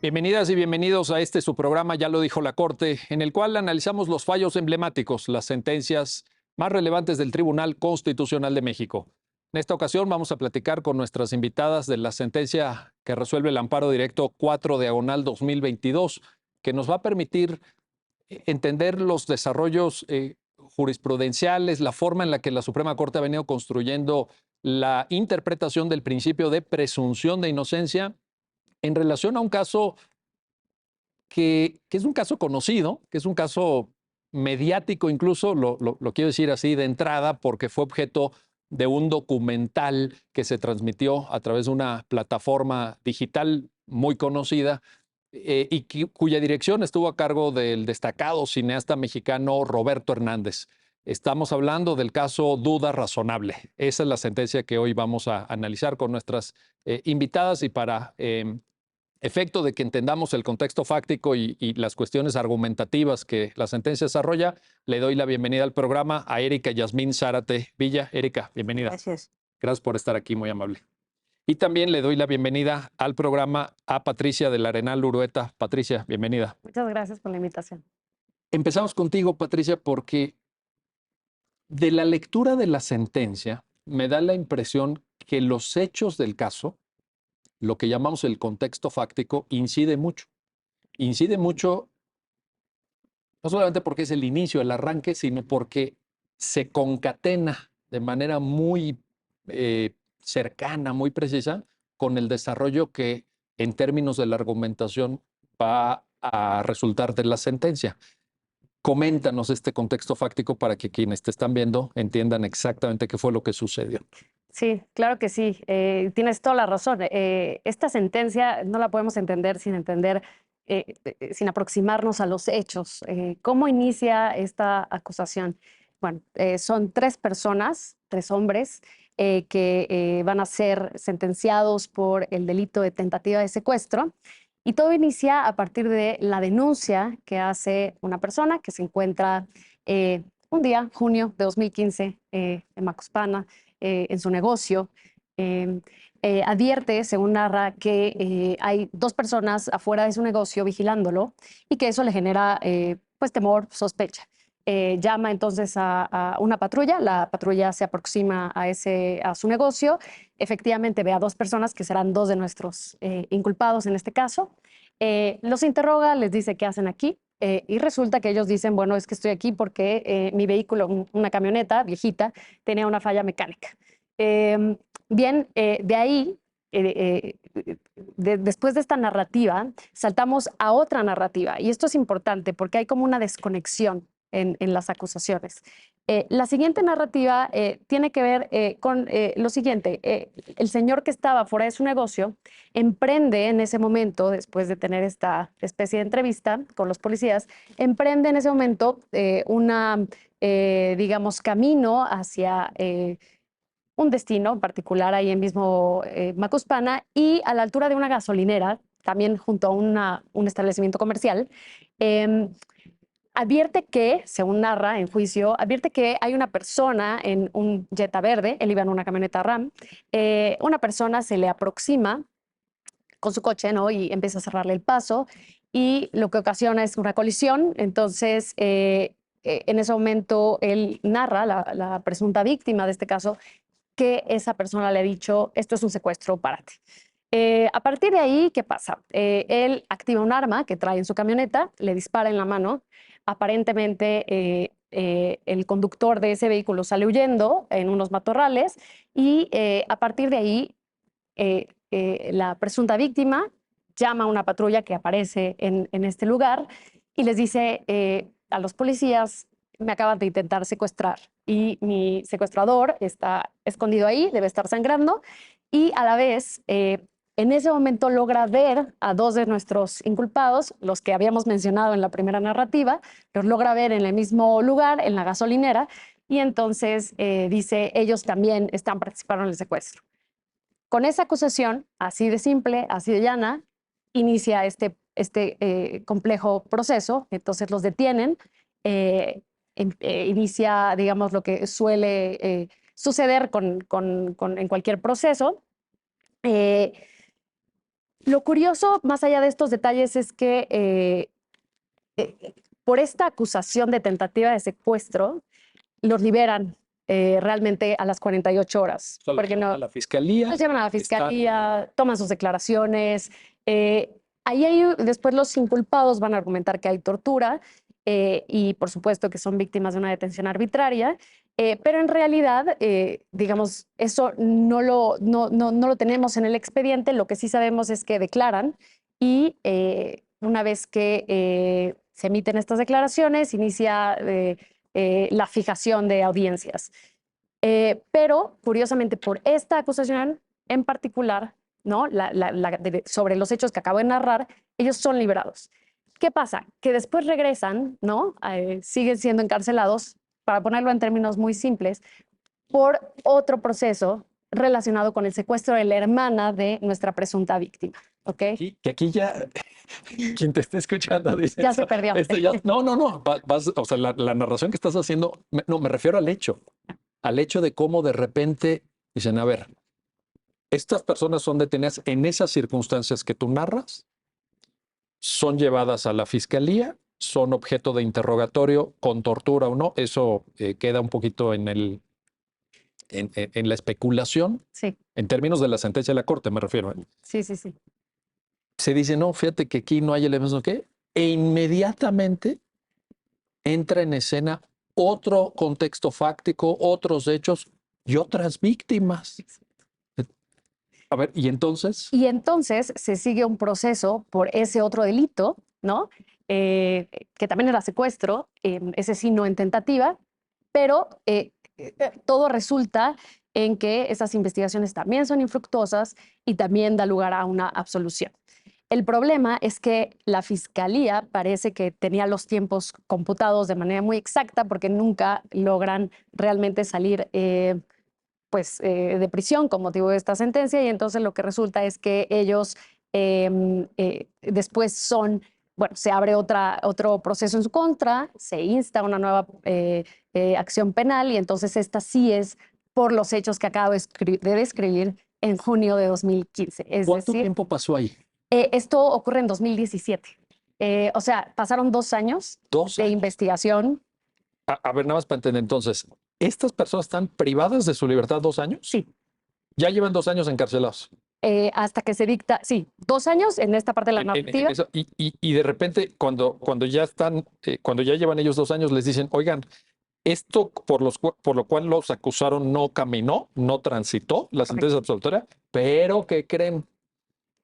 Bienvenidas y bienvenidos a su programa, ya lo dijo la Corte, en el cual analizamos los fallos emblemáticos, las sentencias más relevantes del Tribunal Constitucional de México. En esta ocasión vamos a platicar con nuestras invitadas de la sentencia que resuelve el amparo directo 4/2022, que nos va a permitir entender los desarrollos jurisprudenciales, la forma en la que la Suprema Corte ha venido construyendo la interpretación del principio de presunción de inocencia en relación a un caso que es un caso conocido, que es un caso mediático incluso, lo quiero decir así de entrada, porque fue objeto de un documental que se transmitió a través de una plataforma digital muy conocida cuya dirección estuvo a cargo del destacado cineasta mexicano Roberto Hernández. Estamos hablando del caso Duda Razonable. Esa es la sentencia que hoy vamos a analizar con nuestras invitadas y para efecto de que entendamos el contexto fáctico y las cuestiones argumentativas que la sentencia desarrolla, le doy la bienvenida al programa a Erika Yasmín Zárate Villa. Erika, bienvenida. Gracias. Gracias por estar aquí, muy amable. Y también le doy la bienvenida al programa a Patricia del Arenal Urueta. Patricia, bienvenida. Muchas gracias por la invitación. Empezamos contigo, Patricia, porque de la lectura de la sentencia me da la impresión que los hechos del caso, lo que llamamos el contexto fáctico, incide mucho. Incide mucho, no solamente porque es el inicio, el arranque, sino porque se concatena de manera muy cercana, muy precisa, con el desarrollo que en términos de la argumentación va a resultar de la sentencia. Coméntanos este contexto fáctico para que quienes te están viendo entiendan exactamente qué fue lo que sucedió. Sí, claro que sí. Tienes toda la razón. Esta sentencia no la podemos entender sin aproximarnos a los hechos. ¿Cómo inicia esta acusación? Bueno, son 3 personas, 3 hombres, que van a ser sentenciados por el delito de tentativa de secuestro. Y todo inicia a partir de la denuncia que hace una persona que se encuentra un día, junio de 2015, en Macuspana, en su negocio. Advierte, según narra, que hay 2 personas afuera de su negocio vigilándolo y que eso le genera pues temor, sospecha. Llama entonces a una patrulla, la patrulla se aproxima a su negocio, efectivamente ve a 2 personas que serán 2 de nuestros inculpados en este caso, los interroga, les dice qué hacen aquí. Y resulta que ellos dicen, bueno, es que estoy aquí porque mi vehículo, una camioneta viejita, tenía una falla mecánica. Bien, de ahí, después de esta narrativa, saltamos a otra narrativa. Y esto es importante porque hay como una desconexión en las acusaciones. La siguiente narrativa tiene que ver con lo siguiente. El señor que estaba fuera de su negocio emprende en ese momento, después de tener esta especie de entrevista con los policías, emprende en ese momento digamos, camino hacia un destino en particular ahí en mismo Macuspana, y a la altura de una gasolinera, también junto a un establecimiento comercial, advierte que, según narra en juicio, advierte que hay una persona en un Jetta verde, él iba en una camioneta RAM, una persona se le aproxima con su coche, ¿no? Y empieza a cerrarle el paso y lo que ocasiona es una colisión. Entonces, en ese momento, él narra, la presunta víctima de este caso, que esa persona le ha dicho, esto es un secuestro, párate. A partir de ahí, ¿qué pasa? Él activa un arma que trae en su camioneta, le dispara en la mano. Aparentemente, el conductor de ese vehículo sale huyendo en unos matorrales y a partir de ahí, la presunta víctima llama a una patrulla que aparece en este lugar y les dice a los policías, me acaban de intentar secuestrar y mi secuestrador está escondido ahí, debe estar sangrando, y a la vez en ese momento logra ver a 2 de nuestros inculpados, los que habíamos mencionado en la primera narrativa, los logra ver en el mismo lugar, en la gasolinera, y entonces dice, ellos también participaron en el secuestro. Con esa acusación, así de simple, así de llana, inicia este complejo proceso. Entonces los detienen, inicia, digamos, lo que suele suceder en cualquier proceso. Lo curioso, más allá de estos detalles, es que por esta acusación de tentativa de secuestro, los liberan realmente a las 48 horas. O sea, Porque no, a la fiscalía. los llevan a la Está, fiscalía, toman sus declaraciones. Ahí después los inculpados van a argumentar que hay tortura y por supuesto que son víctimas de una detención arbitraria, pero en realidad, digamos, eso no lo tenemos en el expediente. Lo que sí sabemos es que declaran y una vez que se emiten estas declaraciones, inicia la fijación de audiencias. Pero, curiosamente, por esta acusación en particular, ¿no? Sobre los hechos que acabo de narrar, ellos son liberados. ¿Qué pasa? Que después regresan, ¿no? Siguen siendo encarcelados, para ponerlo en términos muy simples, por otro proceso relacionado con el secuestro de la hermana de nuestra presunta víctima. ¿Ok? que aquí ya, quien te esté escuchando dice, Ya se perdió. no, o sea, la narración que estás haciendo, no, me refiero al hecho de cómo de repente dicen, a ver, estas personas son detenidas en esas circunstancias que tú narras, son llevadas a la fiscalía, son objeto de interrogatorio con tortura o no, eso queda un poquito en la especulación, Sí, en términos de la sentencia de la Corte, me refiero. sí, sí, sí. Se dice, no, fíjate que aquí no hay elementos, ¿qué? E inmediatamente entra en escena otro contexto fáctico, otros hechos y otras víctimas. A ver, ¿y entonces? Y entonces se sigue un proceso por ese otro delito, ¿no? Que también era secuestro, ese sí no en tentativa, pero todo resulta en que esas investigaciones también son infructuosas y también da lugar a una absolución. El problema es que la fiscalía parece que tenía los tiempos computados de manera muy exacta porque nunca logran realmente salir de prisión con motivo de esta sentencia, y entonces lo que resulta es que ellos después se abre otro proceso en su contra, se insta una nueva acción penal, y entonces esta sí es por los hechos que acabo de describir en junio de 2015. Es ¿Cuánto decir, tiempo pasó ahí? esto ocurre en 2017. O sea, pasaron 2 años 2 de años. investigación. A ver, nada más para entender entonces, ¿estas personas están privadas de su libertad 2 años? Sí. Ya llevan 2 años encarcelados. Hasta que se dicta, sí, 2 años en esta parte de la narrativa. Y de repente, cuando ya están, cuando ya llevan ellos 2 años, les dicen, oigan, esto por lo cual los acusaron no caminó, no transitó la sentencia absolutoria, pero ¿qué creen?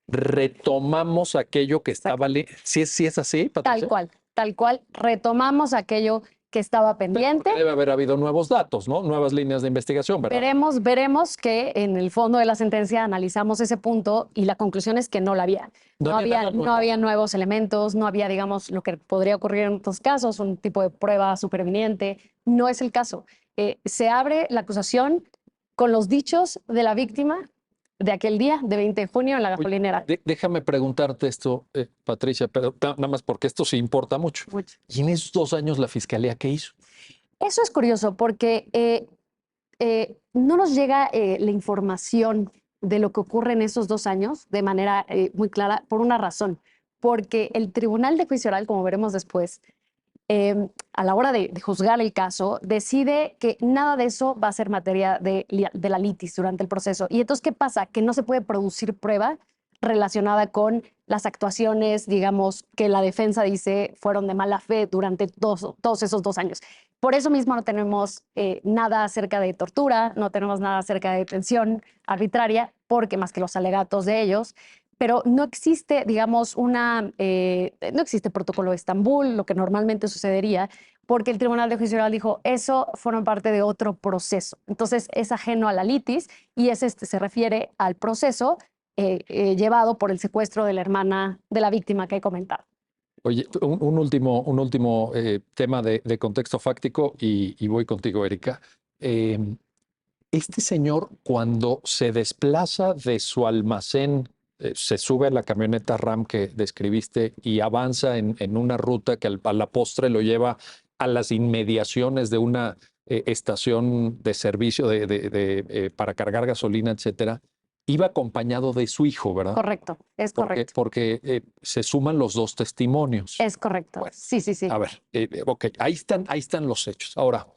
Retomamos aquello que estaba. ¿Sí, sí es así, Patricia? Tal cual, retomamos aquello que estaba pendiente. Porque debe haber habido nuevos datos, ¿no? Nuevas líneas de investigación, ¿verdad? Veremos que en el fondo de la sentencia analizamos ese punto y la conclusión es que no la había. No había nuevos elementos, no había, digamos, lo que podría ocurrir en otros casos, un tipo de prueba superviniente. No es el caso. Se abre la acusación con los dichos de la víctima de aquel día, de 20 de junio, en la gasolinera. Déjame preguntarte esto, Patricia, pero nada más porque esto sí importa mucho. ¿Y en esos 2 años la fiscalía qué hizo? Eso es curioso porque no nos llega la información de lo que ocurre en esos 2 años de manera muy clara por una razón, porque el Tribunal de Juicio Oral, como veremos después, a la hora de juzgar el caso, decide que nada de eso va a ser materia de la litis durante el proceso. Y entonces, ¿qué pasa? Que no se puede producir prueba relacionada con las actuaciones, digamos, que la defensa dice fueron de mala fe durante todos esos 2 años. Por eso mismo no tenemos nada acerca de tortura, no tenemos nada acerca de detención arbitraria, porque más que los alegatos de ellos, pero no existe, digamos, no existe protocolo de Estambul, lo que normalmente sucedería, porque el Tribunal de Juicio Oral dijo, eso forma parte de otro proceso. Entonces, es ajeno a la litis y se refiere al proceso llevado por el secuestro de la hermana de la víctima que he comentado. Oye, un último tema de contexto fáctico y voy contigo, Erika. Este señor, cuando se desplaza de su almacén, se sube a la camioneta RAM que describiste y avanza en una ruta que a la postre lo lleva a las inmediaciones de una estación de servicio para cargar gasolina, etcétera. iba acompañado de su hijo, ¿verdad? Correcto, es correcto. Porque se suman los dos testimonios. Es correcto. Bueno, Sí, sí, sí. a ver, ok, ahí están los hechos. Ahora,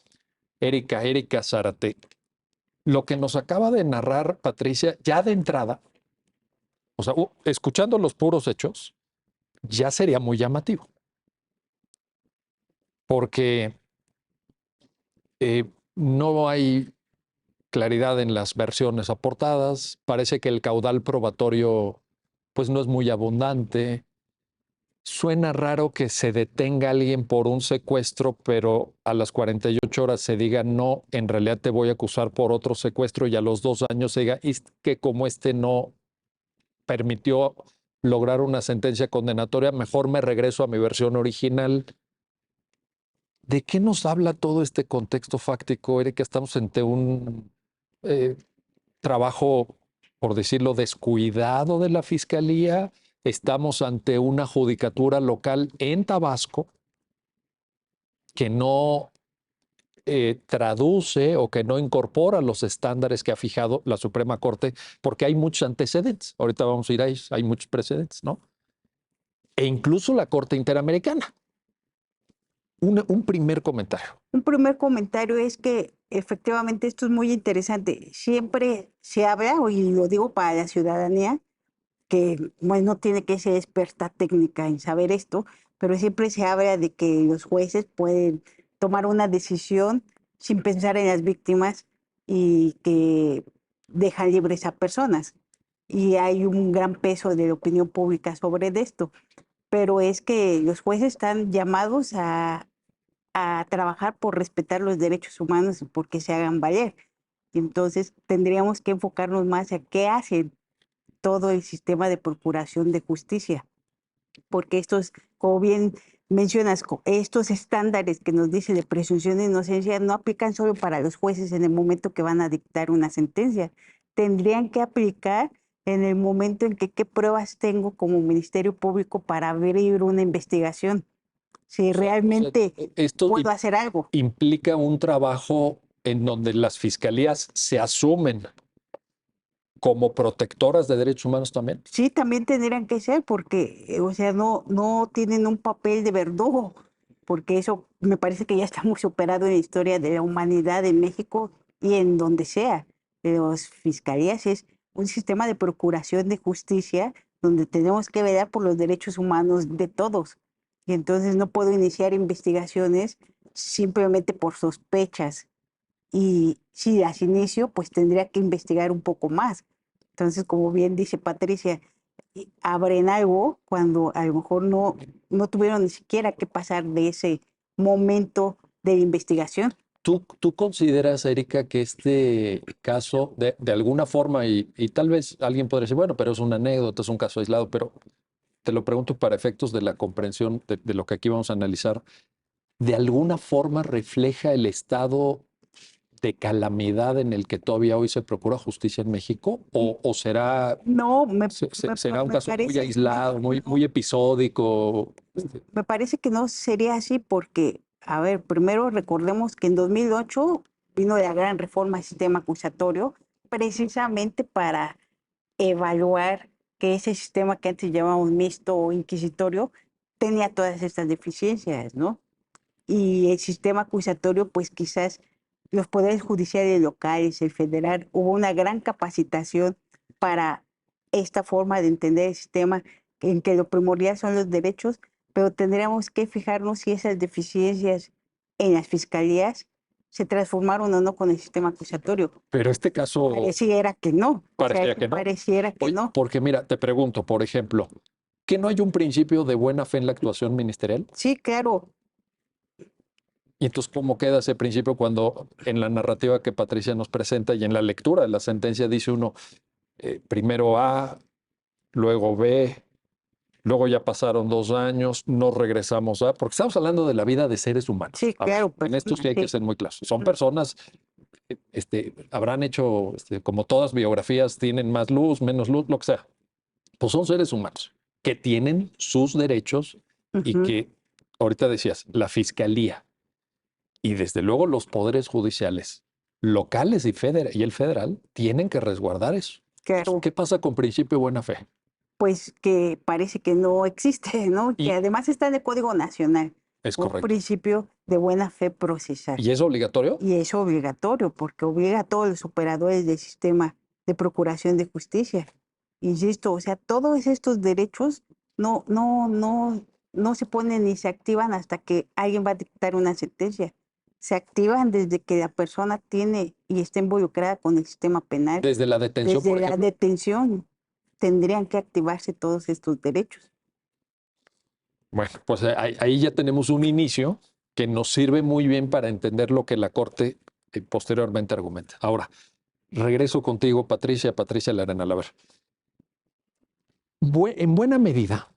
Erika Zárate, lo que nos acaba de narrar Patricia, ya de entrada, o sea, escuchando los puros hechos, ya sería muy llamativo. Porque no hay claridad en las versiones aportadas, parece que el caudal probatorio pues no es muy abundante. Suena raro que se detenga alguien por un secuestro, pero a las 48 horas se diga no, en realidad te voy a acusar por otro secuestro y a los 2 años se diga es que como este no permitió lograr una sentencia condenatoria, mejor me regreso a mi versión original. ¿De qué nos habla todo este contexto fáctico, Erika? Estamos ante un trabajo, por decirlo, descuidado de la Fiscalía. Estamos ante una judicatura local en Tabasco que no traduce o que no incorpora los estándares que ha fijado la Suprema Corte, porque hay muchos antecedentes. Ahorita vamos a ir a ellos, hay muchos precedentes, ¿no? E incluso la Corte Interamericana. Un primer comentario. Un primer comentario es que efectivamente esto es muy interesante. Siempre se habla, y lo digo para la ciudadanía, que bueno, no tiene que ser experta técnica en saber esto, pero siempre se habla de que los jueces pueden tomar una decisión sin pensar en las víctimas y que dejan libres a personas. Y hay un gran peso de la opinión pública sobre esto, pero es que los jueces están llamados a trabajar por respetar los derechos humanos y porque se hagan valer. Entonces tendríamos que enfocarnos más a qué hace todo el sistema de procuración de justicia, porque estos, como bien mencionas, estos estándares que nos dice de presunción de inocencia no aplican solo para los jueces en el momento que van a dictar una sentencia, tendrían que aplicar en el momento en que qué pruebas tengo como Ministerio Público para abrir una investigación, si realmente esto puedo hacer algo. implica un trabajo en donde las fiscalías se asumen como protectoras de derechos humanos también. Sí, también tendrían que ser porque, o sea, no tienen un papel de verdugo, porque eso me parece que ya está muy superado en la historia de la humanidad en México y en donde sea. Las fiscalías es un sistema de procuración de justicia donde tenemos que velar por los derechos humanos de todos. Y entonces no puedo iniciar investigaciones simplemente por sospechas. Y si las inicio, pues tendría que investigar un poco más. Entonces, como bien dice Patricia, abren algo cuando a lo mejor no tuvieron ni siquiera que pasar de ese momento de investigación. ¿Tú consideras, Erika, que este caso, de alguna forma, y tal vez alguien podría decir, bueno, pero es una anécdota, es un caso aislado, pero te lo pregunto para efectos de la comprensión de lo que aquí vamos a analizar, ¿de alguna forma refleja el estado de calamidad en el que todavía hoy se procura justicia en México? ¿O será, No, será un caso muy parece, aislado, muy episódico? me parece que no sería así porque, a ver, primero recordemos que en 2008 vino la gran reforma del sistema acusatorio precisamente para evaluar que ese sistema que antes llamábamos mixto o inquisitorio tenía todas estas deficiencias, ¿no? Y el sistema acusatorio, pues quizás los poderes judiciales locales, el federal, hubo una gran capacitación para esta forma de entender el sistema en que lo primordial son los derechos, pero tendríamos que fijarnos si esas deficiencias en las fiscalías se transformaron o no con el sistema acusatorio. Pero este caso Pareciera que no. pareciera que no. Pareciera que Oye, no. porque mira, te pregunto, por ejemplo, ¿que no hay un principio de buena fe en la actuación ministerial? Sí, claro. Y entonces, ¿cómo queda ese principio cuando en la narrativa que Patricia nos presenta y en la lectura de la sentencia dice uno, primero A, luego B, luego ya pasaron 2 años, no regresamos a, porque estamos hablando de la vida de seres humanos. Sí, A ver, claro. en esto sí hay que ser muy claros. Son personas, habrán hecho, como todas biografías, tienen más luz, menos luz, lo que sea. Pues son seres humanos que tienen sus derechos y que, ahorita decías, la fiscalía y desde luego los poderes judiciales locales y el federal tienen que resguardar eso. Claro, ¿Qué pasa con principio de buena fe? pues que parece que no existe, ¿no? Que Y además está en el Código Nacional, es un correcto. principio de buena fe procesal. ¿Y es obligatorio? Y es obligatorio porque obliga a todos los operadores del sistema de procuración de justicia. Insisto, o sea, todos estos derechos no se ponen ni se activan hasta que alguien va a dictar una sentencia. Se activan desde que la persona tiene y está involucrada con el sistema penal. Desde la detención, Desde por la ejemplo. detención tendrían que activarse todos estos derechos. Bueno, pues ahí ya tenemos un inicio que nos sirve muy bien para entender lo que la Corte posteriormente argumenta. Ahora, regreso contigo, Patricia Lerena. A ver, en buena medida,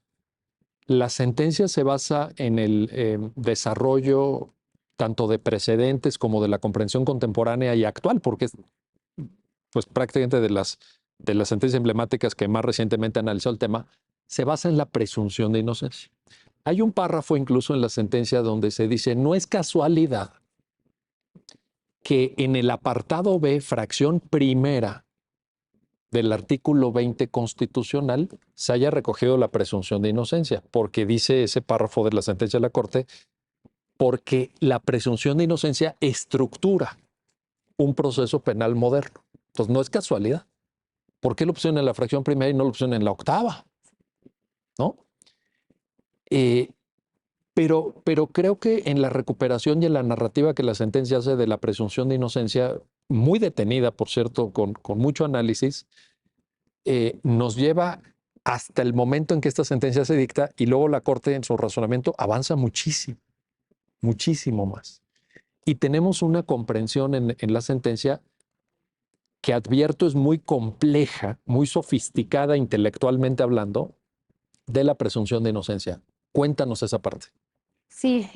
la sentencia se basa en el desarrollo tanto de precedentes como de la comprensión contemporánea y actual, porque es pues prácticamente de las sentencias emblemáticas que más recientemente analizó el tema, se basa en la presunción de inocencia. Hay un párrafo incluso en la sentencia donde se dice, no es casualidad que en el apartado B, fracción primera del artículo 20 constitucional, se haya recogido la presunción de inocencia, porque dice ese párrafo de la sentencia de la Corte, porque la presunción de inocencia estructura un proceso penal moderno. Entonces, no es casualidad. ¿Por qué lo pusieron en la fracción primera y no lo pusieron en la octava? ¿No? Pero creo que en la recuperación y en la narrativa que la sentencia hace de la presunción de inocencia, muy detenida, por cierto, con mucho análisis, nos lleva hasta el momento en que esta sentencia se dicta y luego la Corte en su razonamiento avanza muchísimo, muchísimo más. Y tenemos una comprensión en la sentencia que advierto es muy compleja, muy sofisticada intelectualmente hablando, de la presunción de inocencia. Cuéntanos esa parte. Sí,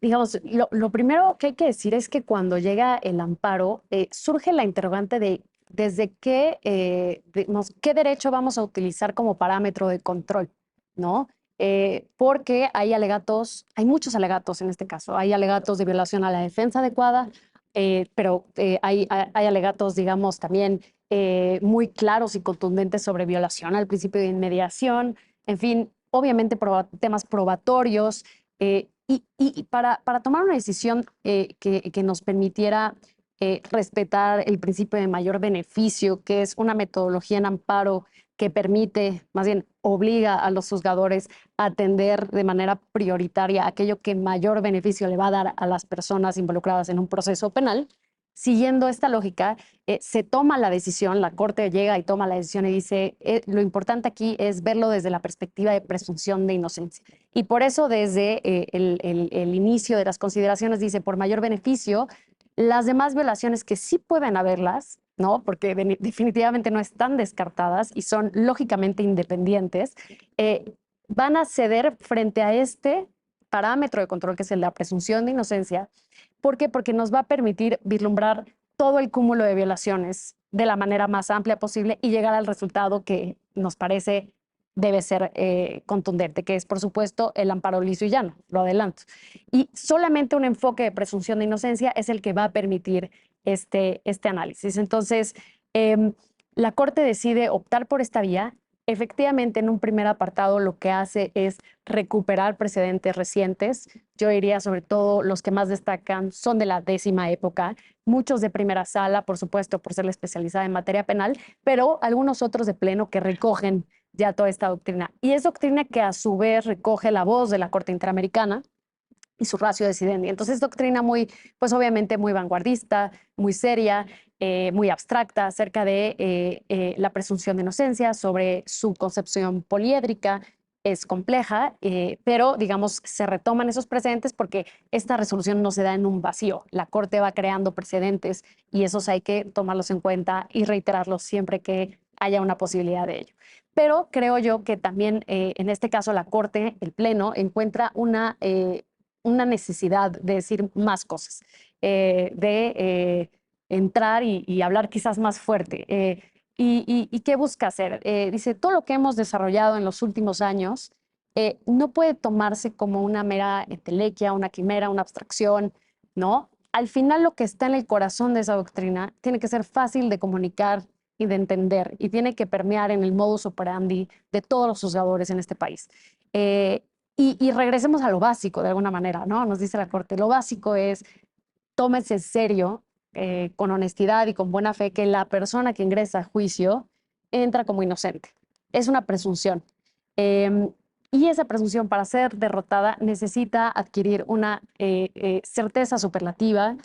digamos, lo primero que hay que decir es que cuando llega el amparo, surge la interrogante de desde qué, digamos, qué derecho vamos a utilizar como parámetro de control, ¿no? Porque hay alegatos, hay muchos alegatos en este caso. Hay alegatos de violación a la defensa adecuada, pero hay alegatos, digamos, también muy claros y contundentes sobre violación al principio de inmediación. En fin, obviamente temas probatorios, y para tomar una decisión que nos permitiera respetar el principio de mayor beneficio, que es una metodología en amparo que permite, más bien obliga a los juzgadores a atender de manera prioritaria aquello que mayor beneficio le va a dar a las personas involucradas en un proceso penal. Siguiendo esta lógica, se toma la decisión, la Corte llega y toma la decisión y dice, lo importante aquí es verlo desde la perspectiva de presunción de inocencia. Y por eso desde el inicio de las consideraciones dice, por mayor beneficio, las demás violaciones que sí pueden haberlas, ¿no? Porque definitivamente no están descartadas y son lógicamente independientes, van a ceder frente a este parámetro de control que es el de la presunción de inocencia. ¿Por qué? Porque nos va a permitir vislumbrar todo el cúmulo de violaciones de la manera más amplia posible y llegar al resultado que nos parece debe ser contundente, que es, por supuesto, el amparo liso y llano, lo adelanto. Y solamente un enfoque de presunción de inocencia es el que va a permitir este análisis. Entonces, la Corte decide optar por esta vía. Efectivamente, en un primer apartado lo que hace es recuperar precedentes recientes. Yo diría sobre todo los que más destacan son de la 10ª época, muchos de primera sala, por supuesto, por ser la especializada en materia penal, pero algunos otros de pleno que recogen ya toda esta doctrina. Y es doctrina que a su vez recoge la voz de la Corte Interamericana y su ratio decidendi. Entonces, doctrina muy, pues obviamente muy vanguardista, muy seria, muy abstracta acerca de la presunción de inocencia, sobre su concepción poliédrica. Es compleja, pero digamos, se retoman esos precedentes porque esta resolución no se da en un vacío. La Corte va creando precedentes y esos hay que tomarlos en cuenta y reiterarlos siempre que haya una posibilidad de ello. Pero creo yo que también en este caso la Corte, el Pleno, encuentra una necesidad de decir más cosas, de entrar y hablar quizás más fuerte. ¿Y qué busca hacer? Dice, todo lo que hemos desarrollado en los últimos años no puede tomarse como una mera entelequia, una quimera, una abstracción, ¿no? Al final lo que está en el corazón de esa doctrina tiene que ser fácil de comunicar y de entender, y tiene que permear en el modus operandi de todos los juzgadores en este país. Y regresemos a lo básico de alguna manera, ¿no? Nos dice la Corte, lo básico es tómese en serio, con honestidad y con buena fe, que la persona que ingresa a juicio entra como inocente. Es una presunción. Y esa presunción, para ser derrotada, necesita adquirir una certeza superlativa.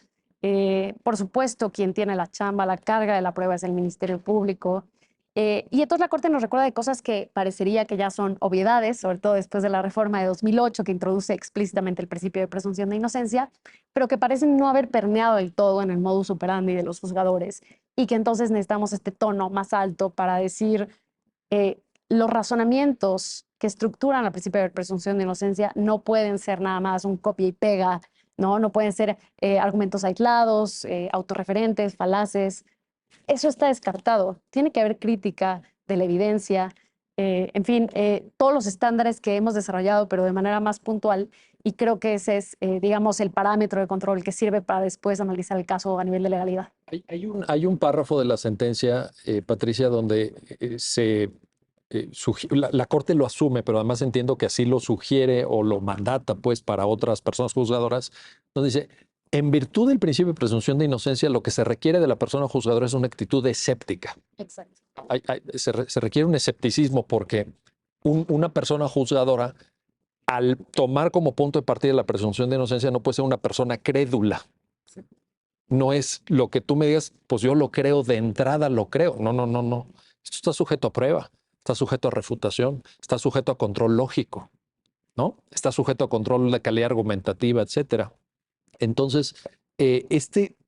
Por supuesto, quien tiene la chamba, la carga de la prueba es el Ministerio Público. Y entonces la Corte nos recuerda de cosas que parecería que ya son obviedades, sobre todo después de la reforma de 2008, que introduce explícitamente el principio de presunción de inocencia, pero que parecen no haber permeado del todo en el modus operandi de los juzgadores, y que entonces necesitamos este tono más alto para decir los razonamientos que estructuran el principio de presunción de inocencia no pueden ser nada más un copia y pega, no pueden ser argumentos aislados, autorreferentes, falaces. Eso está descartado. Tiene que haber crítica de la evidencia, en fin, todos los estándares que hemos desarrollado, pero de manera más puntual, y creo que ese es, digamos, el parámetro de control que sirve para después analizar el caso a nivel de legalidad. Hay un párrafo de la sentencia, Patricia, donde la Corte lo asume, pero además entiendo que así lo sugiere o lo mandata pues para otras personas juzgadoras, donde dice, en virtud del principio de presunción de inocencia, lo que se requiere de la persona juzgadora es una actitud escéptica. Exacto. Se requiere un escepticismo porque una persona juzgadora, al tomar como punto de partida la presunción de inocencia, no puede ser una persona crédula. Sí. No es lo que tú me digas, pues yo lo creo de entrada, lo creo. No. Esto está sujeto a prueba, está sujeto a refutación, está sujeto a control lógico, ¿no? Está sujeto a control de calidad argumentativa, etcétera. Entonces,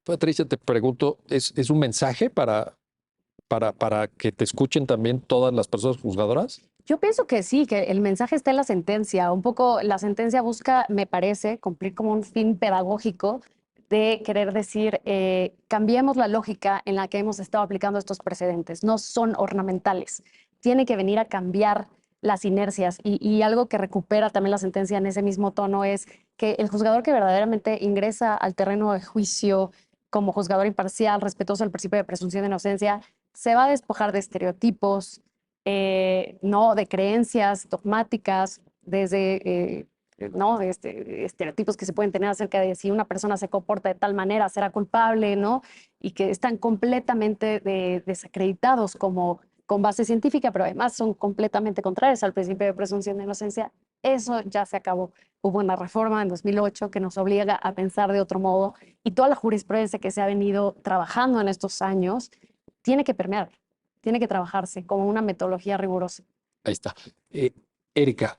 Patricia, te pregunto, ¿es un mensaje para que te escuchen también todas las personas juzgadoras? Yo pienso que sí, que el mensaje está en la sentencia. Un poco la sentencia busca, me parece, cumplir como un fin pedagógico de querer decir, cambiemos la lógica en la que hemos estado aplicando estos precedentes. No son ornamentales. Tiene que venir a cambiar las inercias. Y algo que recupera también la sentencia en ese mismo tono es que el juzgador que verdaderamente ingresa al terreno de juicio como juzgador imparcial, respetuoso del principio de presunción de inocencia, se va a despojar de estereotipos, no de creencias dogmáticas, desde estereotipos que se pueden tener acerca de si una persona se comporta de tal manera será culpable, ¿no? Y que están completamente desacreditados como con base científica, pero además son completamente contrarios al principio de presunción de inocencia. Eso ya se acabó. Hubo una reforma en 2008 que nos obliga a pensar de otro modo, y toda la jurisprudencia que se ha venido trabajando en estos años tiene que permear, tiene que trabajarse como una metodología rigurosa. Ahí está. Erika,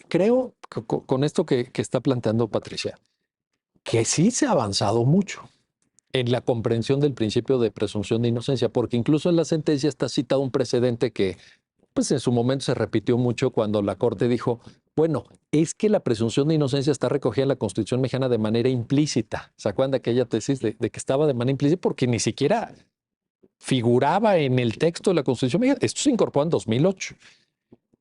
creo que con esto que está planteando Patricia, que sí se ha avanzado mucho en la comprensión del principio de presunción de inocencia, porque incluso en la sentencia está citado un precedente que pues en su momento se repitió mucho cuando la Corte dijo, bueno, es que la presunción de inocencia está recogida en la Constitución mexicana de manera implícita. ¿Se acuerdan de aquella tesis de que estaba de manera implícita? Porque ni siquiera figuraba en el texto de la Constitución mexicana. Esto se incorporó en 2008.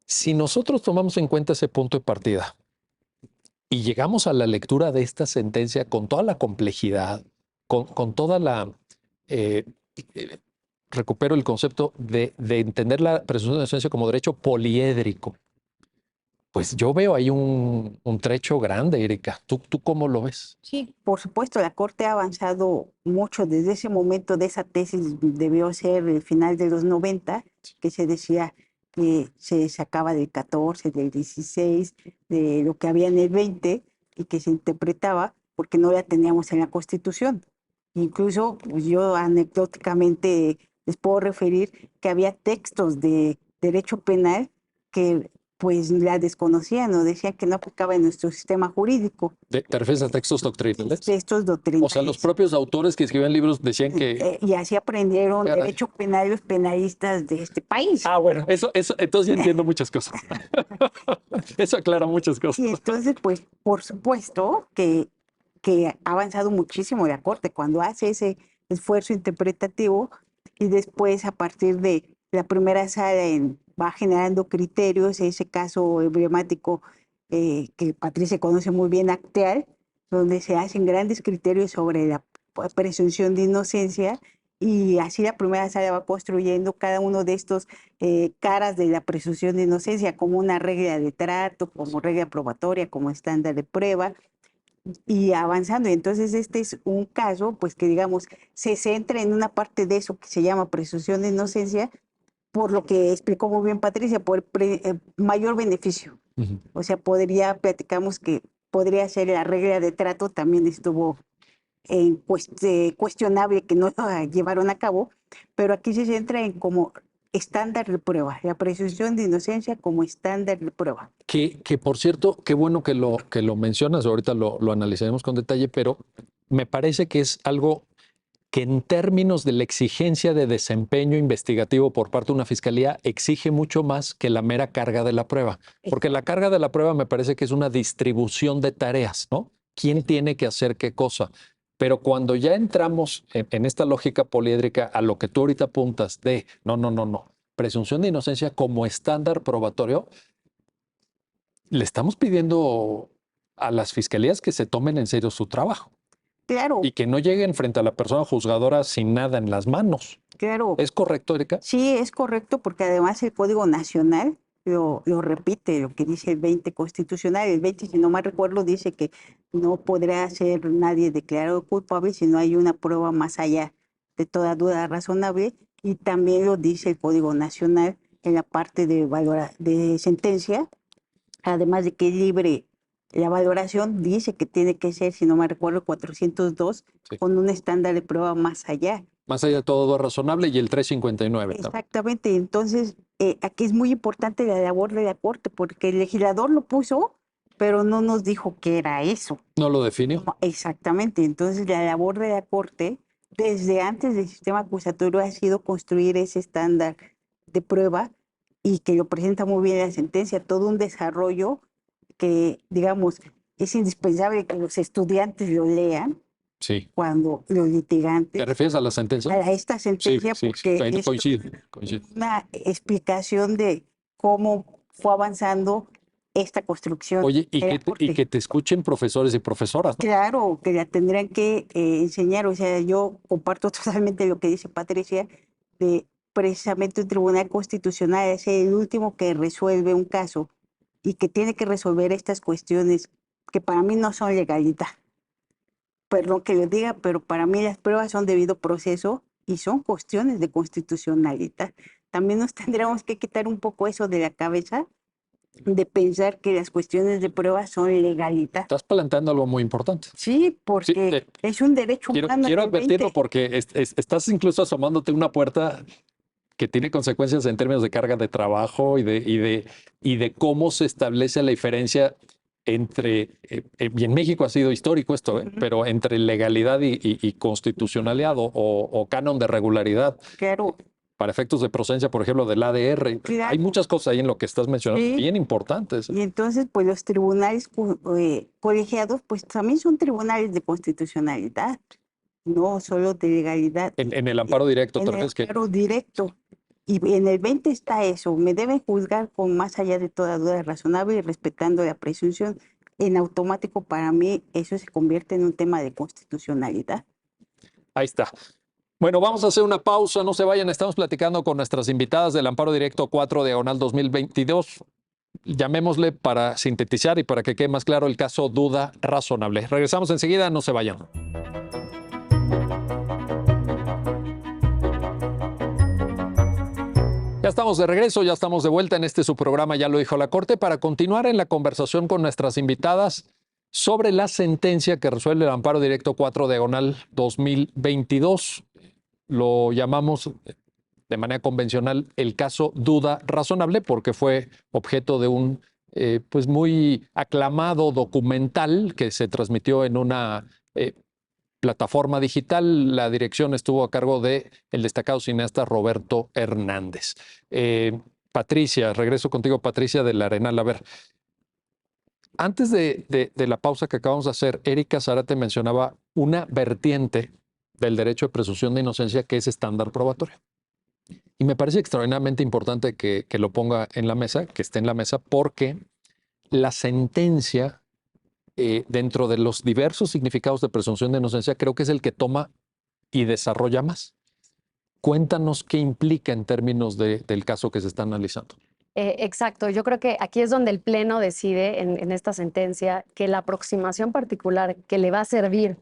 Si nosotros tomamos en cuenta ese punto de partida y llegamos a la lectura de esta sentencia con toda la complejidad, con toda la... recupero el concepto de entender la presunción de inocencia como derecho poliédrico. Pues yo veo ahí un trecho grande, Erika. ¿Tú cómo lo ves? Sí, por supuesto, la Corte ha avanzado mucho desde ese momento de esa tesis, debió ser el final de los 90, que se decía que se sacaba del 14, del 16, de lo que había en el 20 y que se interpretaba porque no la teníamos en la Constitución. Incluso pues, yo anecdóticamente les puedo referir que había textos de derecho penal que pues la desconocían o decían que no aplicaba en nuestro sistema jurídico. ¿Te refieres a textos doctrinales? Textos doctrinales. O sea, los propios autores que escribían libros decían que... Y así aprendieron derecho penal los penalistas de este país. Ah, bueno, eso entonces ya entiendo muchas cosas. Eso aclara muchas cosas. Y entonces, pues, por supuesto que ha avanzado muchísimo la Corte cuando hace ese esfuerzo interpretativo y después a partir de la primera sala va generando criterios, ese caso emblemático que Patricia conoce muy bien, Acteal, donde se hacen grandes criterios sobre la presunción de inocencia y así la primera sala va construyendo cada uno de estos caras de la presunción de inocencia como una regla de trato, como regla probatoria, como estándar de prueba y avanzando. Entonces, este es un caso, pues que digamos, se centra en una parte de eso que se llama presunción de inocencia, por lo que explicó muy bien Patricia, por mayor beneficio. Ujú. O sea, platicamos que podría ser la regla de trato, también estuvo cuestionable que no la llevaron a cabo, pero aquí se centra en como estándar de prueba, la presunción de inocencia como estándar de prueba. Que por cierto, qué bueno que lo mencionas, ahorita lo analizaremos con detalle, pero me parece que es algo que en términos de la exigencia de desempeño investigativo por parte de una fiscalía exige mucho más que la mera carga de la prueba, porque la carga de la prueba me parece que es una distribución de tareas, ¿no? ¿Quién tiene que hacer qué cosa? Pero cuando ya entramos en esta lógica poliédrica a lo que tú ahorita apuntas de no, presunción de inocencia como estándar probatorio, le estamos pidiendo a las fiscalías que se tomen en serio su trabajo Claro, y que no lleguen frente a la persona juzgadora sin nada en las manos. claro. ¿Es correcto, Erika? Sí, es correcto, porque además el Código Nacional lo repite, lo que dice el 20 constitucional. El 20, si no mal recuerdo, dice que no podrá ser nadie declarado culpable si no hay una prueba más allá de toda duda razonable. Y también lo dice el Código Nacional en la parte de sentencia, además de que es libre la valoración, dice que tiene que ser, si no me recuerdo, 402, Sí. con un estándar de prueba más allá. Más allá de todo razonable y el 359 también. Exactamente, entonces aquí es muy importante la labor de la Corte, porque el legislador lo puso, pero no nos dijo que era eso. ¿No lo definió? No, exactamente, entonces la labor de la Corte, desde antes del sistema acusatorio, ha sido construir ese estándar de prueba y que lo presenta muy bien la sentencia, todo un desarrollo que, digamos, es indispensable que los estudiantes lo lean Sí. cuando los ¿Te litigantes refieres a la sentencia? a esta Sí, sentencia, sí, porque ahí es coincido. una explicación de cómo fue avanzando esta construcción Oye, de la y Corte. que te escuchen profesores y profesoras, ¿no? Claro, que la tendrán que enseñar, o sea, yo comparto totalmente lo que dice Patricia, de precisamente un tribunal constitucional es el último que resuelve un caso y que tiene que resolver estas cuestiones que para mí no son legalidad. Perdón que lo diga, pero para mí las pruebas son debido proceso y son cuestiones de constitucionalidad. También nos tendríamos que quitar un poco eso de la cabeza de pensar que las cuestiones de prueba son legalidad. Estás planteando algo muy importante. Sí, porque es un derecho humano. Quiero del advertirlo 20. porque estás incluso asomándote una puerta que tiene consecuencias en términos de carga de trabajo y de cómo se establece la diferencia entre, y en México ha sido histórico esto, Ujú. pero entre legalidad y constitucionalidad o canon de regularidad. Claro, Para efectos de procedencia, por ejemplo, del ADR. Hay claro. muchas cosas ahí en lo que estás mencionando, Sí. bien importantes. Y entonces, pues los tribunales colegiados, pues también son tribunales de constitucionalidad, no solo de legalidad. En el amparo directo, En ¿te el refieres que amparo directo. Y en el 20 está eso, me deben juzgar con más allá de toda duda razonable y respetando la presunción. En automático, para mí, eso se convierte en un tema de constitucionalidad. ahí está? Bueno, vamos a hacer una pausa, no se vayan, estamos platicando con nuestras invitadas del Amparo Directo 4 Diagonal 2022. Llamémosle para sintetizar y para que quede más claro el caso duda razonable. Regresamos enseguida, no se vayan. Ya estamos de regreso, ya estamos de vuelta en su programa, ya lo dijo la Corte, para continuar en la conversación con nuestras invitadas sobre la sentencia que resuelve el Amparo Directo 4 Diagonal 2022. Lo llamamos de manera convencional el caso duda razonable porque fue objeto de un pues muy aclamado documental que se transmitió en una plataforma digital. La dirección estuvo a cargo de el destacado cineasta Roberto Hernández. Patricia, regreso contigo, Patricia del Arenal. A ver, antes de la pausa que acabamos de hacer, Erika Zárate mencionaba una vertiente del derecho de presunción de inocencia que es estándar probatorio. Y me parece extraordinariamente importante que lo ponga en la mesa, que esté en la mesa, porque la sentencia, dentro de los diversos significados de presunción de inocencia, creo que es el que toma y desarrolla más. Cuéntanos qué implica en términos del caso que se está analizando. Exacto, yo creo que aquí es donde el Pleno decide en esta sentencia que la aproximación particular que le va a servir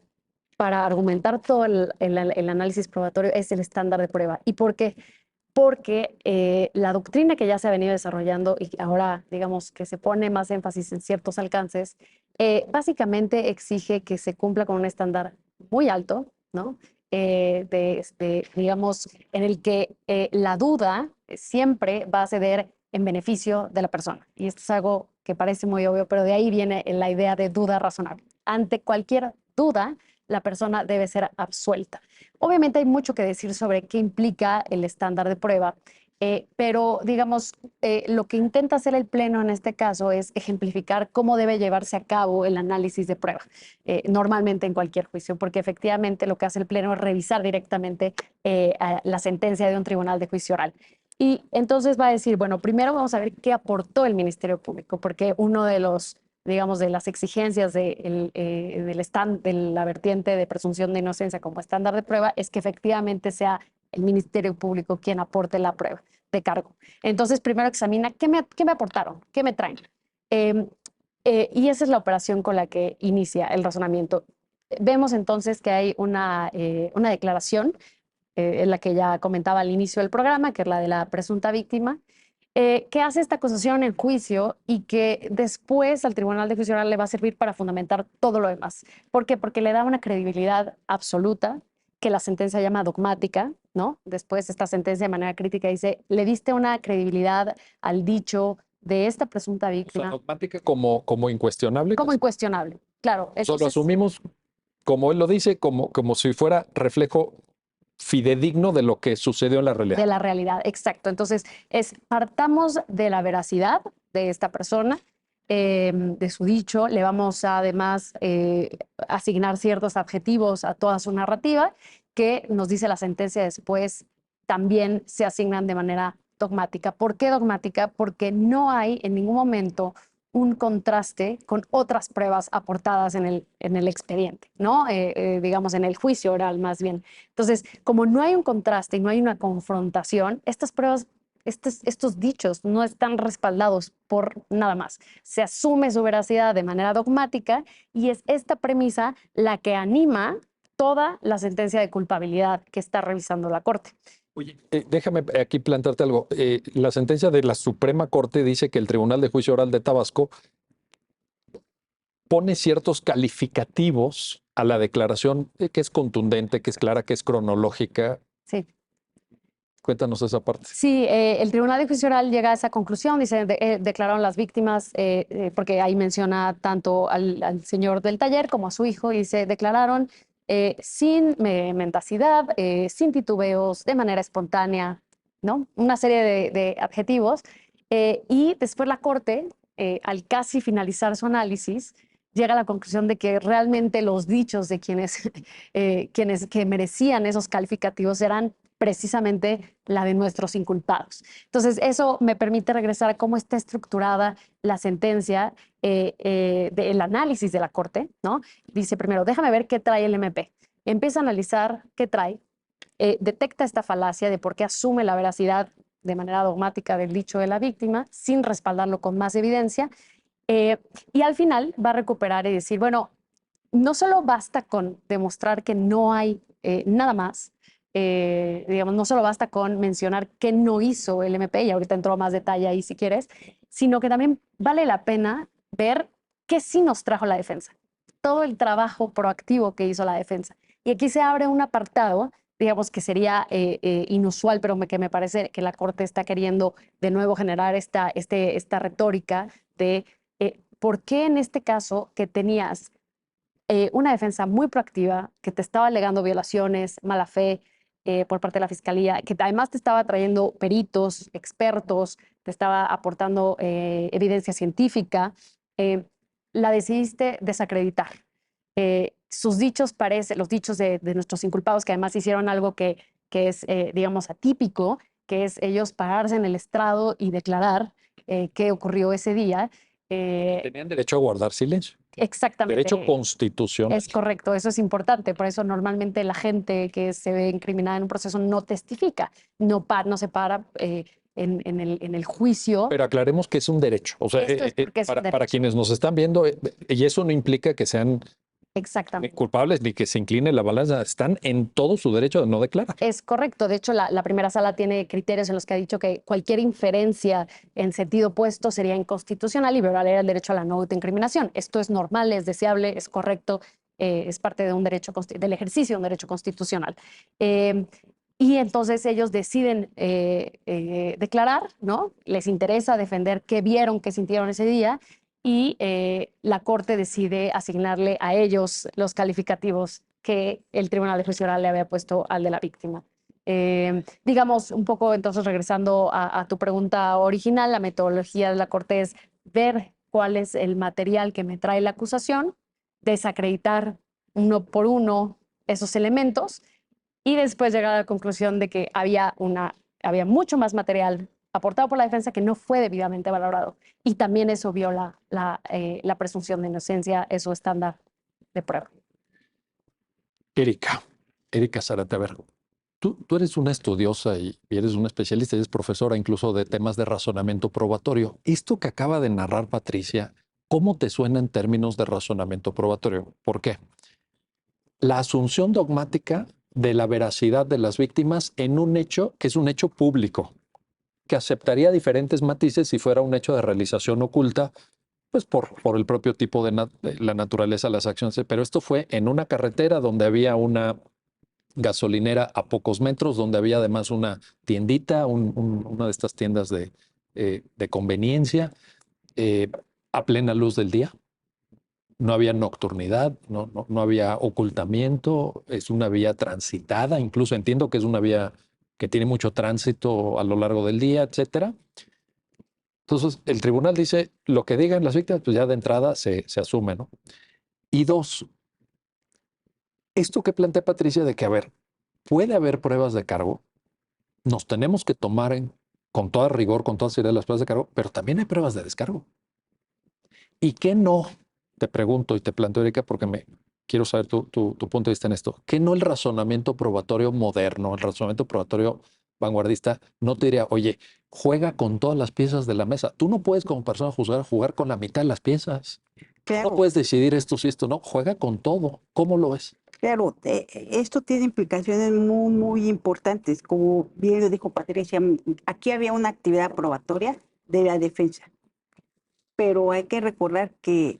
para argumentar todo el análisis probatorio es el estándar de prueba. ¿Y por qué? Porque la doctrina que ya se ha venido desarrollando y ahora, digamos, que se pone más énfasis en ciertos alcances, básicamente exige que se cumpla con un estándar muy alto, ¿no? Digamos, en el que la duda siempre va a ceder en beneficio de la persona. Y esto es algo que parece muy obvio, pero de ahí viene la idea de duda razonable. Ante cualquier duda, la persona debe ser absuelta. Obviamente hay mucho que decir sobre qué implica el estándar de prueba, pero digamos, lo que intenta hacer el Pleno en este caso es ejemplificar cómo debe llevarse a cabo el análisis de prueba, normalmente en cualquier juicio, porque efectivamente lo que hace el Pleno es revisar directamente la sentencia de un tribunal de juicio oral. Y entonces va a decir, bueno, primero vamos a ver qué aportó el Ministerio Público, porque uno de los, digamos, de las exigencias de la vertiente de presunción de inocencia como estándar de prueba es que efectivamente sea el Ministerio Público quien aporte la prueba de cargo. Entonces, primero examina qué me aportaron, qué me traen. Y esa es la operación con la que inicia el razonamiento. Vemos entonces que hay una declaración en la que ya comentaba al inicio del programa, que es la de la presunta víctima, que hace esta acusación en juicio y que después al Tribunal de Juicio Oral le va a servir para fundamentar todo lo demás. ¿Por qué? Porque le da una credibilidad absoluta que la sentencia llama dogmática, ¿no? Después esta sentencia de manera crítica dice, le diste una credibilidad al dicho de esta presunta O sea, víctima dogmática como incuestionable. como incuestionable. Claro, Solo entonces, asumimos, como él lo dice, como si fuera reflejo fidedigno de lo que sucedió en la de realidad. la realidad, exacto. Entonces, partamos de la veracidad de esta persona, de su dicho, le vamos a además asignar ciertos adjetivos a toda su narrativa que nos dice la sentencia después también se asignan de manera dogmática. ¿Por qué dogmática? Porque no hay en ningún momento un contraste con otras pruebas aportadas en el expediente, ¿no? Digamos, en el juicio oral más bien. Entonces, como no hay un contraste y no hay una confrontación, estas pruebas, estos dichos no están respaldados por nada más. Se asume su veracidad de manera dogmática y es esta premisa la que anima toda la sentencia de culpabilidad que está revisando la Corte. Oye, déjame aquí plantearte algo. La sentencia de la Suprema Corte dice que el Tribunal de Juicio Oral de Tabasco pone ciertos calificativos a la declaración que es contundente, que es clara, que es cronológica. Sí. Cuéntanos esa parte. Sí, el Tribunal de Juicio Oral llega a esa conclusión, dice, declararon las víctimas, porque ahí menciona tanto al señor del taller como a su hijo, y se declararon sin mendacidad, sin titubeos, de manera espontánea, ¿no? Una serie de adjetivos. Y después la Corte, al casi finalizar su análisis, llega a la conclusión de que realmente los dichos de quienes que merecían esos calificativos eran precisamente la de nuestros inculpados. Entonces, eso me permite regresar a cómo está estructurada la sentencia del análisis de la Corte, ¿no? Dice primero, déjame ver qué trae el MP. Empieza a analizar qué trae, detecta esta falacia de por qué asume la veracidad de manera dogmática del dicho de la víctima sin respaldarlo con más evidencia, y al final va a recuperar y decir, bueno, no solo basta con demostrar que no hay nada más, digamos, no solo basta con mencionar qué no hizo el MP, y ahorita entro a más detalle ahí si quieres, sino que también vale la pena ver qué sí nos trajo la defensa, todo el trabajo proactivo que hizo la defensa. Y aquí se abre un apartado, digamos, que sería inusual, pero que me parece que la Corte está queriendo de nuevo generar esta retórica de por qué en este caso que tenías una defensa muy proactiva, que te estaba alegando violaciones, mala fe por parte de la Fiscalía, que además te estaba trayendo peritos, expertos, te estaba aportando evidencia científica, la decidiste desacreditar. Sus dichos los dichos de nuestros inculpados, que además hicieron algo que es, digamos, atípico, que es ellos pararse en el estrado y declarar qué ocurrió ese día. Tenían derecho a guardar silencio. Exactamente. Derecho constitucional. Es correcto, eso es importante. Por eso normalmente la gente que se ve incriminada en un proceso no testifica, no se para en el juicio. Pero aclaremos que es un derecho. O sea, Esto es porque es un para derecho. quienes nos están viendo, y eso no implica que sean Exactamente. culpables ni que se incline la balanza. Están en todo su derecho de no declarar. Es correcto. De hecho, la primera sala tiene criterios en los que ha dicho que cualquier inferencia en sentido opuesto sería inconstitucional y violaría el derecho a la no autoincriminación. Esto es normal, es deseable, es correcto, es parte de un derecho, del ejercicio de un derecho constitucional. Y entonces ellos deciden declarar, ¿no? Les interesa defender qué vieron, qué sintieron ese día y la Corte decide asignarle a ellos los calificativos que el Tribunal de Juicio Oral le había puesto al de la víctima. Digamos, un poco entonces regresando a tu pregunta original, la metodología de la Corte es ver cuál es el material que me trae la acusación, desacreditar uno por uno esos elementos y después llegar a la conclusión de que había mucho más material aportado por la defensa que no fue debidamente valorado. Y también eso viola la presunción de inocencia, es su estándar de prueba. Erika Zárate, a ver, tú eres una estudiosa y eres una especialista, eres profesora incluso de temas de razonamiento probatorio. Esto que acaba de narrar Patricia, ¿cómo te suena en términos de razonamiento probatorio? ¿Por qué? La asunción dogmática de la veracidad de las víctimas en un hecho que es un hecho público, que aceptaría diferentes matices si fuera un hecho de realización oculta, pues por el propio tipo de la naturaleza de las acciones. Pero esto fue en una carretera donde había una gasolinera a pocos metros, donde había además una tiendita, una de estas tiendas de conveniencia, a plena luz del día. No había nocturnidad, no había ocultamiento, es una vía transitada, incluso entiendo que es una vía que tiene mucho tránsito a lo largo del día, etcétera. Entonces, el tribunal dice, lo que digan las víctimas, pues ya de entrada se asume, ¿no? Y dos, esto que plantea Patricia de que, a ver, puede haber pruebas de cargo, nos tenemos que tomar con toda rigor, con toda seriedad las pruebas de cargo, pero también hay pruebas de descargo. ¿Y qué no? Te pregunto y te planteo, Erika, porque quiero saber tu punto de vista en esto. ¿Qué no el razonamiento probatorio moderno, el razonamiento probatorio vanguardista, no te diría, oye, juega con todas las piezas de la mesa? Tú no puedes como persona jugar con la mitad de las piezas. Claro. No puedes decidir esto sí, esto no. Juega con todo. ¿Cómo lo ves? Claro, esto tiene implicaciones muy, muy importantes. Como bien lo dijo Patricia, aquí había una actividad probatoria de la defensa, pero hay que recordar que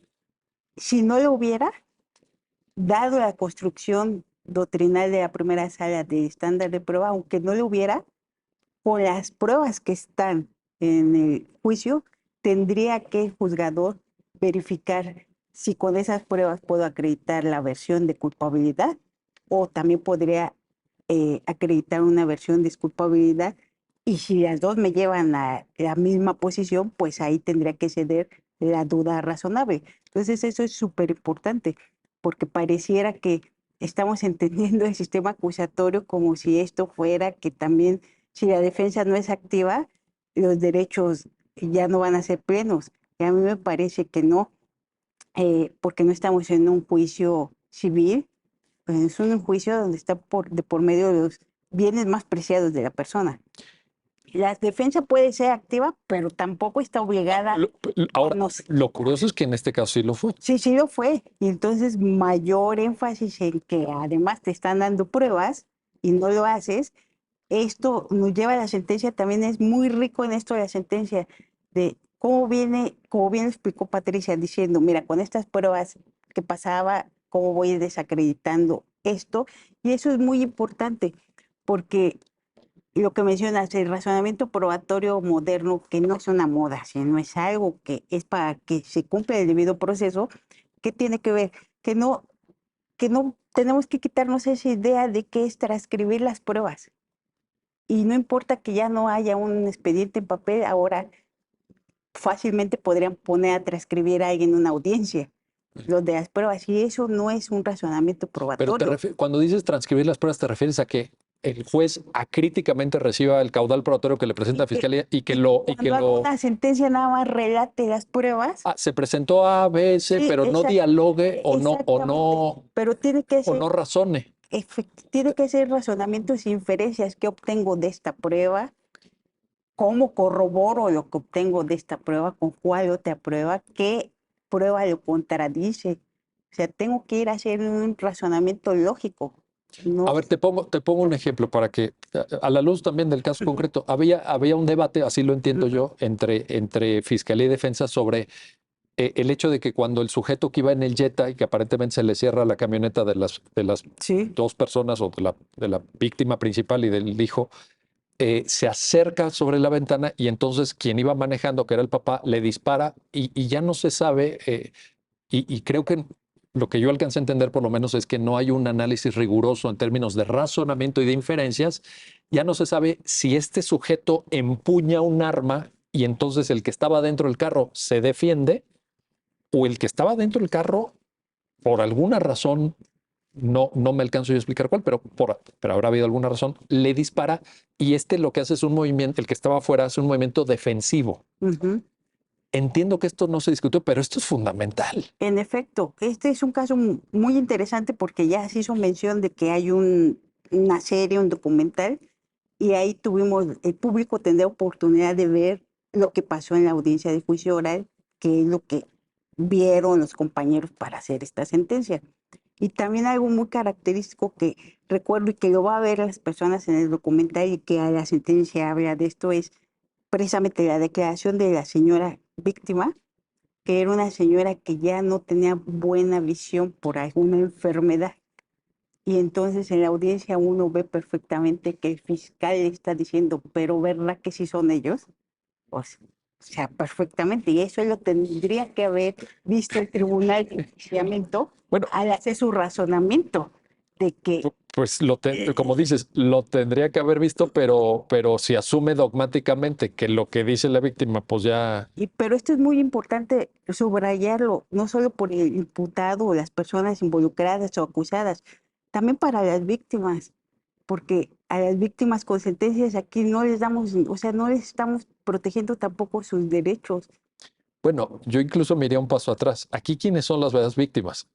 si no lo hubiera, dado la construcción doctrinal de la primera sala de estándar de prueba, aunque no lo hubiera, con las pruebas que están en el juicio, tendría que el juzgador verificar si con esas pruebas puedo acreditar la versión de culpabilidad o también podría acreditar una versión de culpabilidad, y si las dos me llevan a la misma posición, pues ahí tendría que ceder la duda razonable. Entonces eso es súper importante, porque pareciera que estamos entendiendo el sistema acusatorio como si esto fuera que también, si la defensa no es activa, los derechos ya no van a ser plenos. Y a mí me parece que no, porque no estamos en un juicio civil, es un juicio donde está por medio de los bienes más preciados de la persona. La defensa puede ser activa, pero tampoco está obligada. Ahora, lo curioso es que en este caso sí lo fue. Sí, sí lo fue. Y entonces mayor énfasis en que además te están dando pruebas y no lo haces. Esto nos lleva a la sentencia, también es muy rico en esto de la sentencia, de como bien explicó Patricia, diciendo, mira, con estas pruebas que pasaba, cómo voy desacreditando esto. Y eso es muy importante, porque lo que mencionas, el razonamiento probatorio moderno, que no es una moda, sino es algo que es para que se cumpla el debido proceso, ¿qué tiene que ver? Que no tenemos que quitarnos esa idea de que es transcribir las pruebas. Y no importa que ya no haya un expediente en papel, ahora fácilmente podrían poner a transcribir a alguien en una audiencia, los de las pruebas, y eso no es un razonamiento probatorio. Pero cuando dices transcribir las pruebas, ¿te refieres a qué? el juez acríticamente reciba el caudal probatorio que le presenta la fiscalía y que lo... Cuando haga una sentencia nada más relate las pruebas. se presentó A, B, C, Sí, pero no dialogue exactamente. Pero tiene que o ser, no razone. tiene que ser razonamientos e inferencias que obtengo de esta prueba, cómo corroboro lo que obtengo de esta prueba, con cuál otra prueba, qué prueba lo contradice. O sea, tengo que ir a hacer un razonamiento lógico. No, A ver, te pongo un ejemplo para que, a la luz también del caso concreto, había un debate, así lo entiendo yo, entre Fiscalía y Defensa sobre el hecho de que cuando el sujeto que iba en el Jetta y que aparentemente se le cierra la camioneta de las sí, dos personas o de la víctima principal y del hijo, se acerca sobre la ventana y entonces quien iba manejando, que era el papá, le dispara y ya no se sabe, y creo que lo que yo alcancé a entender por lo menos es que no hay un análisis riguroso en términos de razonamiento y de inferencias. Ya no se sabe si este sujeto empuña un arma y entonces el que estaba dentro del carro se defiende o el que estaba dentro del carro por alguna razón, no me alcanzo yo a explicar cuál, pero habrá habido alguna razón, le dispara y lo que hace es un movimiento, el que estaba afuera hace un movimiento defensivo. Entiendo que esto no se discutió, pero esto es fundamental. En efecto, este es un caso muy interesante porque ya se hizo mención de que hay una serie, un documental, y ahí el público tendrá oportunidad de ver lo que pasó en la audiencia de juicio oral, que es lo que vieron los compañeros para hacer esta sentencia. Y también algo muy característico que recuerdo y que lo va a ver las personas en el documental y que a la sentencia habla de esto es precisamente la declaración de la señora víctima, que era una señora que ya no tenía buena visión por alguna enfermedad. Y entonces en la audiencia uno ve perfectamente que el fiscal le está diciendo, pero ¿verdad que sí son ellos? Pues, o sea, perfectamente. Y eso lo tendría que haber visto el tribunal de enjuiciamiento al hacer su razonamiento de que... Pues como dices, lo tendría que haber visto, pero si asume dogmáticamente que lo que dice la víctima, pues ya... Pero esto es muy importante subrayarlo, no solo por el imputado o las personas involucradas o acusadas, también para las víctimas, porque a las víctimas con sentencias aquí no les damos, o sea, no les estamos protegiendo tampoco sus derechos. Bueno, yo incluso me iría un paso atrás. Aquí, ¿quiénes son las verdaderas víctimas?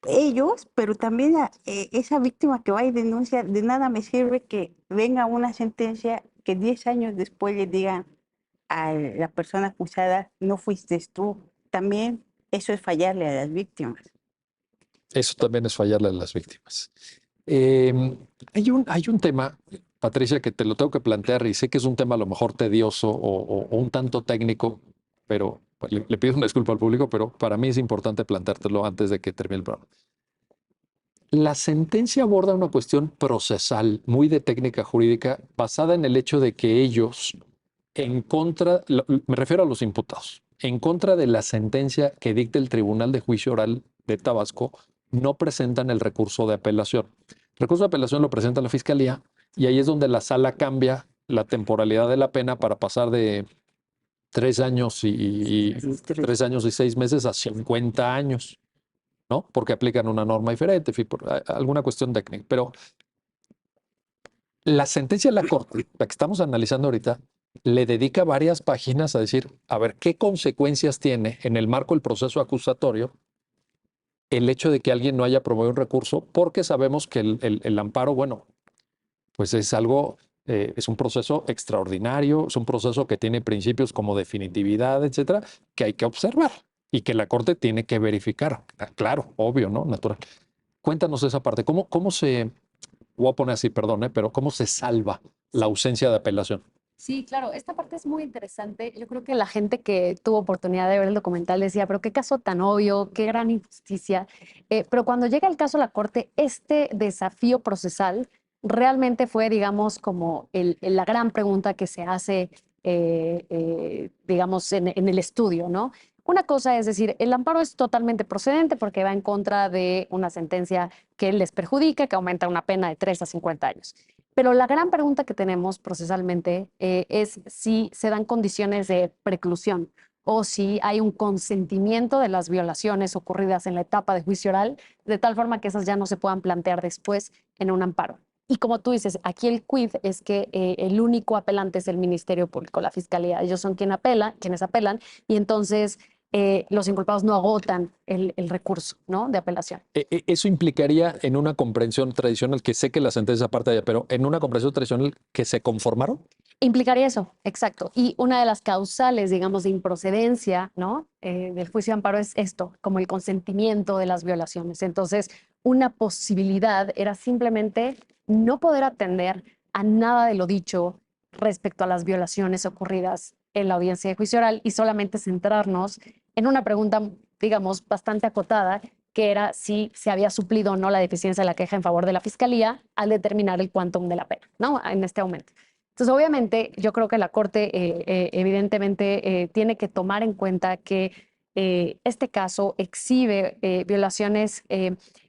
Ellos, pero también esa víctima que va y denuncia, de nada me sirve que venga una sentencia que 10 años después le digan a la persona acusada, no fuiste tú. También eso es fallarle a las víctimas. Eso también es fallarle a las víctimas. Hay un tema, Patricia, que te lo tengo que plantear y sé que es un tema a lo mejor tedioso o un tanto técnico, pero le pido una disculpa al público, pero para mí es importante planteártelo antes de que termine el programa. La sentencia aborda una cuestión procesal, muy de técnica jurídica, basada en el hecho de que ellos, me refiero a los imputados, en contra de la sentencia que dicta el Tribunal de Juicio Oral de Tabasco, no presentan el recurso de apelación. El recurso de apelación lo presenta la Fiscalía y ahí es donde la sala cambia la temporalidad de la pena para pasar de 3 años y 3 años y 6 meses a 50 años, ¿no? Porque aplican una norma diferente, en fin, por alguna cuestión técnica. Pero la sentencia de la Corte, la que estamos analizando ahorita, le dedica varias páginas a decir, a ver, ¿qué consecuencias tiene en el marco del proceso acusatorio el hecho de que alguien no haya promovido un recurso? Porque sabemos que el amparo, bueno, pues es algo, es un proceso extraordinario, es un proceso que tiene principios como definitividad, etcétera, que hay que observar y que la Corte tiene que verificar. Claro, obvio, ¿no? Natural. Cuéntanos esa parte. ¿Cómo se, voy a poner así, perdón, pero cómo se salva la ausencia de apelación? Sí, claro, esta parte es muy interesante. Yo creo que la gente que tuvo oportunidad de ver el documental decía, pero qué caso tan obvio, qué gran injusticia. Pero cuando llega el caso a la corte, este desafío procesal realmente fue, digamos, como la gran pregunta que se hace, digamos, en el estudio, ¿no? Una cosa es decir, el amparo es totalmente procedente porque va en contra de una sentencia que les perjudica, que aumenta una pena de 3 a 50 años. Pero la gran pregunta que tenemos procesalmente es si se dan condiciones de preclusión o si hay un consentimiento de las violaciones ocurridas en la etapa de juicio oral, de tal forma que esas ya no se puedan plantear después en un amparo. Y como tú dices, aquí el quid es que el único apelante es el Ministerio Público, la Fiscalía. Ellos son quienes apelan, y entonces los inculpados no agotan el recurso, ¿no?, de apelación. Eso implicaría en una comprensión tradicional, que sé que la sentencia aparte de ella, pero en una comprensión tradicional que se conformaron. Implicaría eso, exacto. Y una de las causales, digamos, de improcedencia, ¿no?, del juicio de amparo es esto, como el consentimiento de las violaciones. Entonces, una posibilidad era simplemente no poder atender a nada de lo dicho respecto a las violaciones ocurridas en la audiencia de juicio oral y solamente centrarnos en una pregunta, digamos, bastante acotada, que era si se había suplido o no la deficiencia de la queja en favor de la Fiscalía al determinar el quantum de la pena, ¿no?, en este aumento. Entonces, obviamente, yo creo que la Corte evidentemente tiene que tomar en cuenta que este caso exhibe violaciones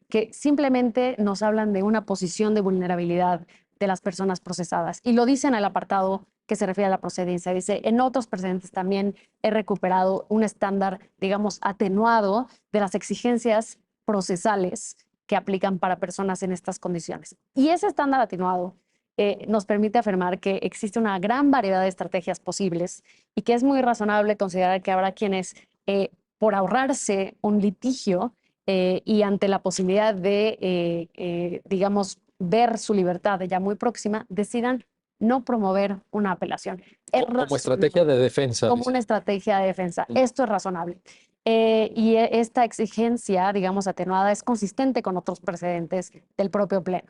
que simplemente nos hablan de una posición de vulnerabilidad de las personas procesadas. Y lo dice en el apartado que se refiere a la procedencia. Dice, en otros precedentes también he recuperado un estándar, digamos, atenuado de las exigencias procesales que aplican para personas en estas condiciones. Y ese estándar atenuado nos permite afirmar que existe una gran variedad de estrategias posibles y que es muy razonable considerar que habrá quienes, por ahorrarse un litigio y ante la posibilidad de, digamos, ver su libertad ya muy próxima, decidan no promover una apelación. Como estrategia de defensa. Como una estrategia de defensa. Esto es razonable. Y esta exigencia, digamos, atenuada, es consistente con otros precedentes del propio Pleno.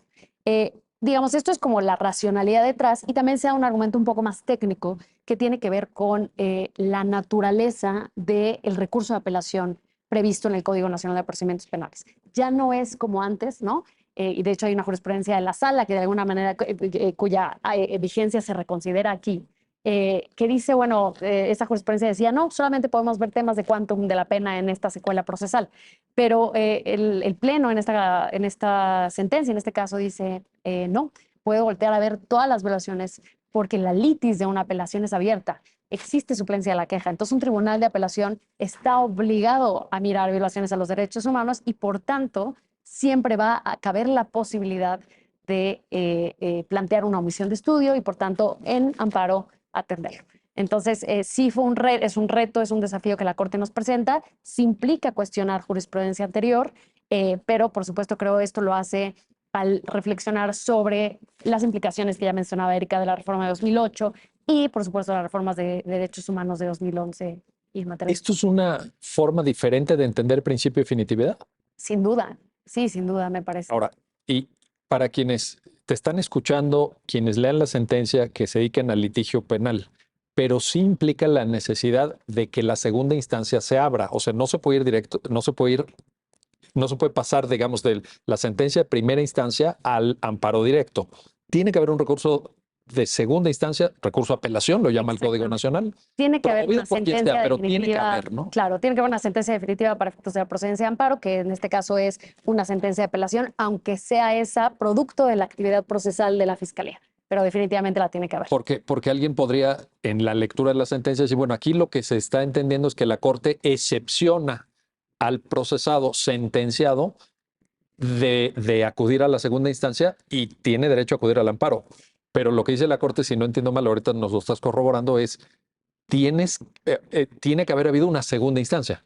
Digamos, esto es como la racionalidad detrás, y también se da un argumento un poco más técnico que tiene que ver con la naturaleza del recurso de apelación previsto en el Código Nacional de Procedimientos Penales. Ya no es como antes, ¿no? Y de hecho hay una jurisprudencia de la Sala que de alguna manera cuya vigencia se reconsidera aquí, que dice, bueno, esa jurisprudencia decía, no, solamente podemos ver temas de quantum de la pena en esta secuela procesal, pero el Pleno en esta sentencia, en este caso, dice, no, puede voltear a ver todas las violaciones porque la litis de una apelación es abierta, existe suplencia de la queja. Entonces un tribunal de apelación está obligado a mirar violaciones a los derechos humanos y por tanto siempre va a caber la posibilidad de plantear una omisión de estudio y por tanto en amparo atenderlo. Entonces, sí es un reto, es un desafío que la Corte nos presenta, sí implica cuestionar jurisprudencia anterior, pero por supuesto creo esto lo hace al reflexionar sobre las implicaciones que ya mencionaba Erika de la reforma de 2008 y por supuesto las reformas de derechos humanos de 2011 y en materia. ¿Esto es una forma diferente de entender el principio de definitividad? Sin duda, sí, sin duda me parece. Ahora, y para quienes te están escuchando, quienes lean la sentencia, que se dediquen al litigio penal, pero sí implica la necesidad de que la segunda instancia se abra. O sea, no se puede ir directo, no se puede pasar, digamos, de la sentencia de primera instancia al amparo directo. Tiene que haber un recurso de segunda instancia, recurso de apelación, lo llama el Código Nacional. Tiene que haber una sentencia pero definitiva. tiene que haber, ¿no? Claro, tiene que haber una sentencia definitiva para efectos de la procedencia de amparo, que en este caso es una sentencia de apelación, aunque sea esa producto de la actividad procesal de la Fiscalía. Pero definitivamente la tiene que haber. Porque alguien podría, en la lectura de la sentencia, decir, bueno, aquí lo que se está entendiendo es que la Corte excepciona al procesado sentenciado de acudir a la segunda instancia y tiene derecho a acudir al amparo. Pero lo que dice la Corte, si no entiendo mal, ahorita nos lo estás corroborando, es tiene que haber habido una segunda instancia.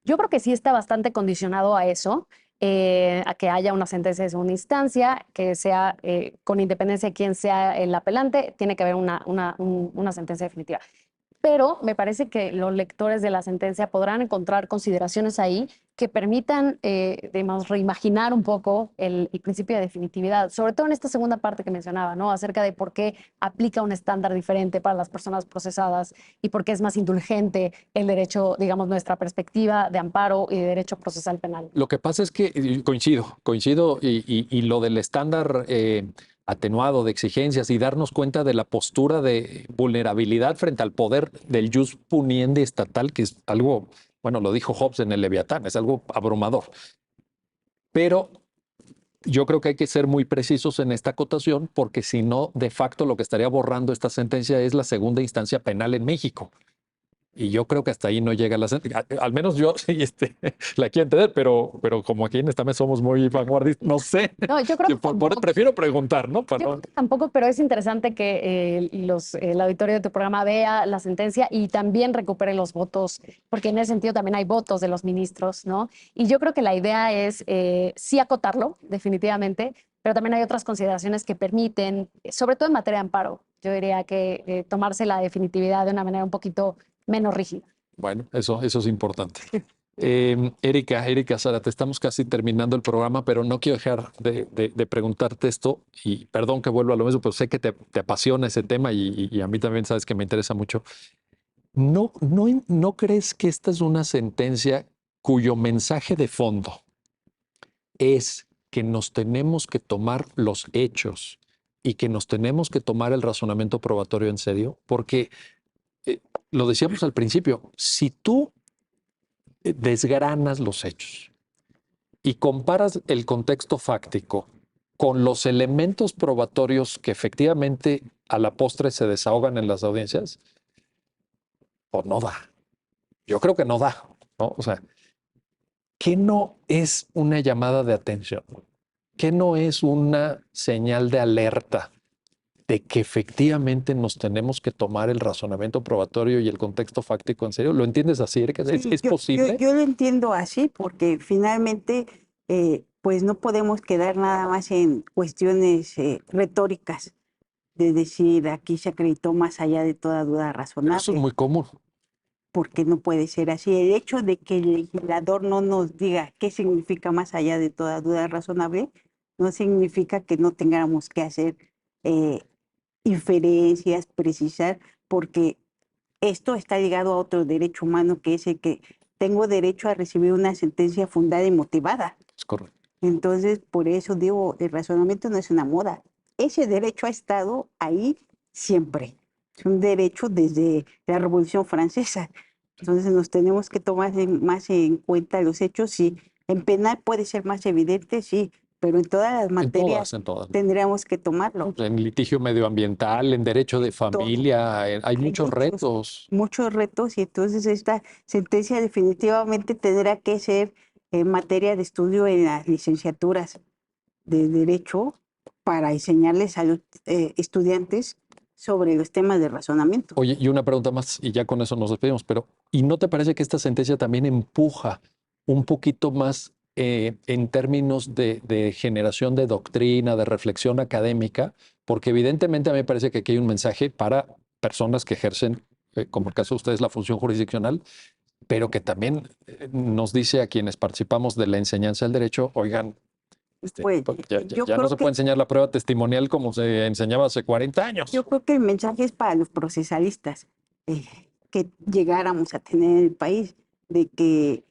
Yo creo que sí está bastante condicionado a eso, a que haya una sentencia de segunda instancia, que sea con independencia de quién sea el apelante, tiene que haber una sentencia definitiva. Pero me parece que los lectores de la sentencia podrán encontrar consideraciones ahí que permitan, digamos, reimaginar un poco el principio de definitividad, sobre todo en esta segunda parte que mencionaba, ¿no? Acerca de por qué aplica un estándar diferente para las personas procesadas y por qué es más indulgente el derecho, digamos, nuestra perspectiva de amparo y de derecho procesal penal. Lo que pasa es que coincido y lo del estándar atenuado de exigencias y darnos cuenta de la postura de vulnerabilidad frente al poder del jus puniendi estatal, que es algo, bueno, lo dijo Hobbes en el Leviatán, es algo abrumador. Pero yo creo que hay que ser muy precisos en esta acotación, porque si no, de facto, lo que estaría borrando esta sentencia es la segunda instancia penal en México. Y yo creo que hasta ahí no llega la sentencia. Al menos yo sí la quiero entender, pero como aquí en esta mesa somos muy vanguardistas, no sé. No, yo creo que tampoco. Prefiero preguntar, ¿no? Yo creo que tampoco, pero es interesante que el auditorio de tu programa vea la sentencia y también recupere los votos, porque en ese sentido también hay votos de los ministros, ¿no? Y yo creo que la idea es sí acotarlo, definitivamente, pero también hay otras consideraciones que permiten, sobre todo en materia de amparo, yo diría que tomarse la definitividad de una manera un poquito menos rígida. Bueno, eso es importante. Erika Zárate, estamos casi terminando el programa, pero no quiero dejar de preguntarte esto, y perdón que vuelva a lo mismo, pero sé que te apasiona ese tema y a mí también sabes que me interesa mucho. ¿No crees que esta es una sentencia cuyo mensaje de fondo es que nos tenemos que tomar los hechos y que nos tenemos que tomar el razonamiento probatorio en serio? Porque lo decíamos al principio, si tú desgranas los hechos y comparas el contexto fáctico con los elementos probatorios que efectivamente a la postre se desahogan en las audiencias, pues no da. Yo creo que no da, ¿no? O sea, ¿qué no es una llamada de atención? ¿Qué no es una señal de alerta de que efectivamente nos tenemos que tomar el razonamiento probatorio y el contexto fáctico en serio? ¿Lo entiendes así, Erika? Sí, ¿Es posible? yo lo entiendo así porque finalmente pues no podemos quedar nada más en cuestiones retóricas de decir aquí se acreditó más allá de toda duda Eso es razonable, muy común. porque no puede ser así. El hecho de que el legislador no nos diga qué significa más allá de toda duda razonable no significa que no tengamos que hacer eh, inferencias, precisar, porque esto está ligado a otro derecho humano que es el que tengo derecho a recibir una sentencia fundada y motivada. Es correcto. Entonces, por eso digo, el razonamiento no es una moda. Ese derecho ha estado ahí siempre. Es un derecho desde la Revolución Francesa. Entonces, nos tenemos que tomar más en cuenta los hechos. Sí, en penal puede ser más evidente, sí, pero en todas las materias En todas. tendríamos que tomarlo. En litigio medioambiental, en derecho de Todo. familia, hay muchos retos. Muchos retos, y entonces esta sentencia definitivamente tendrá que ser en materia de estudio en las licenciaturas de Derecho para enseñarles a los estudiantes sobre los temas de razonamiento. Oye, y una pregunta más, y ya con eso nos despedimos, pero ¿y no te parece que esta sentencia también empuja un poquito más en términos de generación de doctrina, de reflexión académica? Porque evidentemente a mí me parece que aquí hay un mensaje para personas que ejercen, como el caso de ustedes, la función jurisdiccional, pero que también nos dice a quienes participamos de la enseñanza del derecho, oigan, Pues ya yo no creo se que puede enseñar la prueba testimonial como se enseñaba hace 40 años. yo creo que el mensaje es para los procesalistas que llegáramos a tener en el país, de que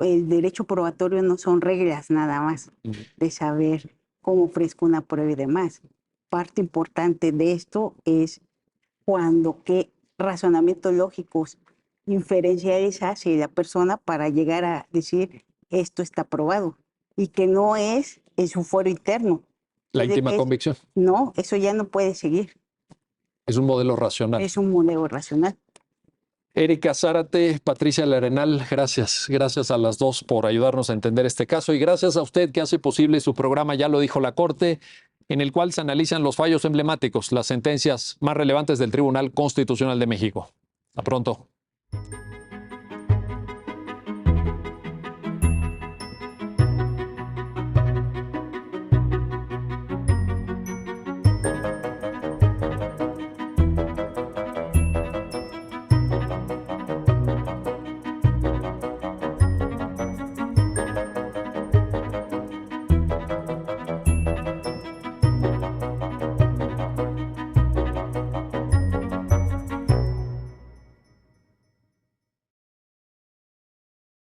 el derecho probatorio no son reglas nada más, de saber cómo ofrezco una prueba y demás. Parte importante de esto es qué razonamientos lógicos, inferenciales hace la persona para llegar a decir esto está probado y que no es en su fuero interno. La De íntima que convicción. no, eso ya no puede seguir. Es un modelo racional. Es un modelo racional. Erika Zárate, Patricia Larenal, gracias. Gracias a las dos por ayudarnos a entender este caso y gracias a usted que hace posible su programa Ya lo dijo la Corte, en el cual se analizan los fallos emblemáticos, las sentencias más relevantes del Tribunal Constitucional de México. Hasta pronto.